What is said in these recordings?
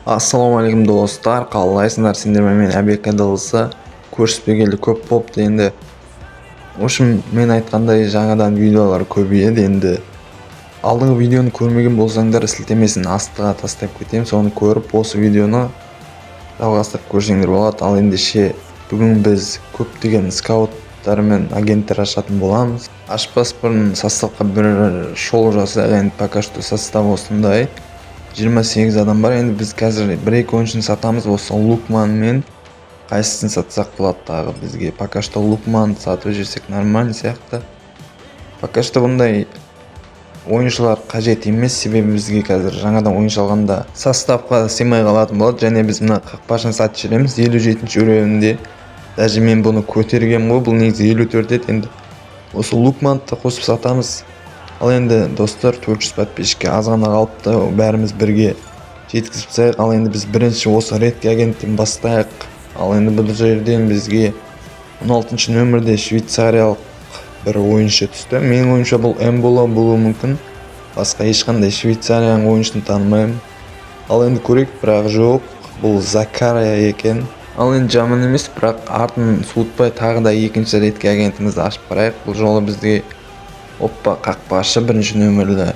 Ассалаумағалейкум достар, қалайсыңдар? Сендермен мен Әбек Әділісі көріспегелі көп болыпты енді. Мен айтқандай жаңадан видеолар көбейеді енді. Алдыңғы видеоны көрмеген болсаңдар сілтемесін астыға тастап кетем, соны көріп осы видеоны жалғастырып көрсеңдер болады. Ал ендеше бүгін біз көптеген скауттар мен агенттер ашатын боламыз. Ашпас бұрын составқа бір шолу жасайық. Енді пока что состав осындай 28 адам бар. Енді біз қазір бір-екі ойыншыны сатамыз. Осы Лукман мен қайсысын сатсақ болады тағы бізге. Пока что Лукман сатып жіберсек нормально сияқты. Пока что бұндай ойыншылар қажет емес, себебі бізге қазір жаңадан ойыншы алғанда составқа сыймай қалатын болады. Және біз мына қақпашын сатып жібереміз 57 уровеньде. Даже мен бұны көтергем ғой, бұл негізі 54 еді. Енді осы Лукманды қосып сатамыз. Ал енді достар, 400 подписчикке аз ғана қалыпты, бәріміз бірге жеткізіп тастайық. Ал енді біз бірінші осы редкий агенттен бастайық. Ал енді бұл жерден бізге 16 нөмірде швейцариялық бір ойыншы түсті. Менің ойымша бұл Эмбола болуы мүмкін. Басқа ешқандай швейцарияның ойыншыны танымаймын. Ал енді көрейік, бірақ жоқ, бұл Закария екен. Ал енді жаман емес, бірақ артын суытпай тағы да екінші редкий агентімізді ашып қарайық. Бұл жолы бізде қақпашы бірінші нөмірлі.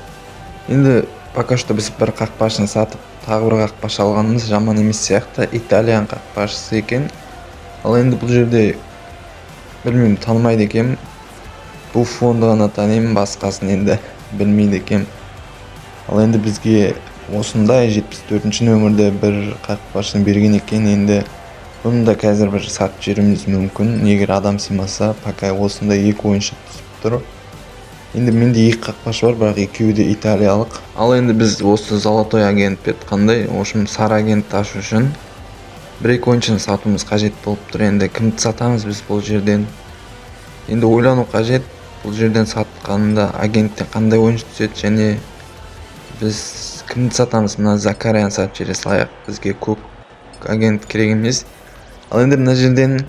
Енді пока что біз бір қақпашыны сатып, тағы бір қақпашы алғанымыз жаман емес сияқты. Италиян қақпашысы екен. Ал енді бұл жерде білмеймін, танымайды екем. Бұл фонды ғана танимын, басқасын енді білмейді екем. Ал енді бізге осындай 74 нөмірде бір қақпашыны берген екен. Енді бұны да қазір бір сатып жіберуіміз мүмкін, егер адам сыймаса. Пока осындай екі ойыншы түсіп тұр. Енді менде екі қақпашы бар, бірақ екеуі де италиялық. Ал енді біз осы золотой агент қандай, сары агент ашу үшін бір-екі ойыншыны сатуымыз қажет болып тұр. Енді кімді сатамыз біз бұл жерден? Енді ойлану қажет. Бұл жерден сатқанда агенттен қандай ойыншы түседі, және біз кімді сатамыз? Мына Закарияны сатып жібере салайық. Бізге көк агент керек емес. Ал енді мына жерден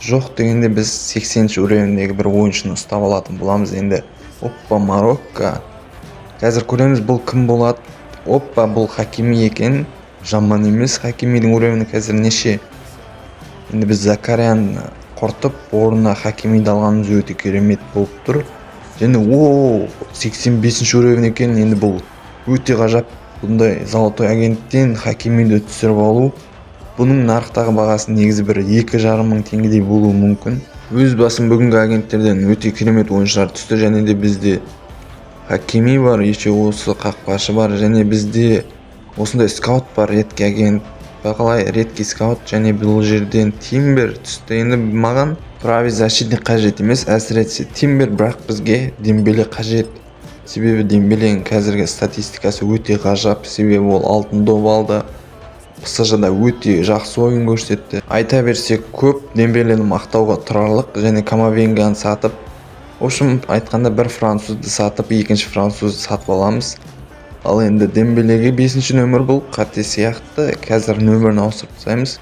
жоқ дегенде біз 80 уровеньдегі бір ойыншыны ұстап алатын боламыз. Енді Марокко. Қазір көреміз бұл кім болады. Бұл Хакими екен. Жаман емес. Хакимидің уровені қазір неше? Енді біз Закарияны құртып, орнына Хакимиді алғанымыз өте керемет болып тұр. Және 85 уровень екен. Енді бұл өте ғажап. Бұндай золотой агенттен Хакимиді түсіріп алу. Бұның нарықтағы бағасы негізі бір 2,5 мың теңгедей болуы мүмкін. Өз басым бүгінгі агенттерден өте керемет ойыншылар түсті. Және де бізде Хакими бар, еще осы қақпашы бар, және бізде осындай скаут бар, редкий агент. Бақалай редкий скаут, және бұл жерден Тимбер түсті. Енді маған правый защитник қажет емес, әсіресе Тимбер, бірақ бізге Дембеле қажет. Себебі Дембеленің қазіргі статистикасы өте ғажап, себебі ол алтын доп алды. ПСЖ-да өте жақсы ойын көрсетті. Айта берсек көп, Дембелені мақтауға тұрарлық, және Камавинганы сатып, айтқанда бір французды сатып, екінші французды сатып аламыз. Ал енді Дембелеге 5 нөмір бұл қате сияқты. Қазір нөмірін ауыстырып тастаймыз.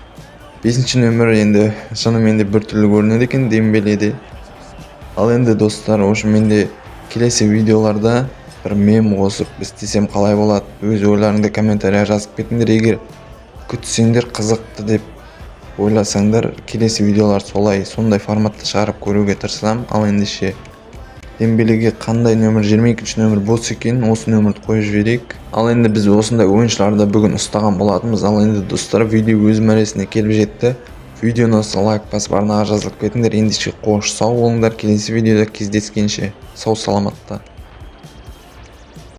5 нөмір енді шынымен де бір түрлі көрінеді екен Дембеледе. Ал енді достар, менде келесі видеоларда бір мем қосып істесем қалай болады? Өз ойларыңды комментария жазып кетіңдер. Егер күтсеңдер, қызықты деп ойласаңдар, келесі видеолар сондай форматта шығарып көруге тырысамын. Ал ендеше Дембелеге қандай нөмір, 22 нөмір болса екен, осы нөмірді қойып жіберейік. Ал енді біз осындай ойыншыларды бүгін ұстаған болатынбыз. Ал енді достар, видео өз мәресіне келіп жетті. Видеоны лайк басып арнаға жазылып кетіңдер. Ендеше қош сау болыңдар. Келесі видеода кездескенше сау саламатта.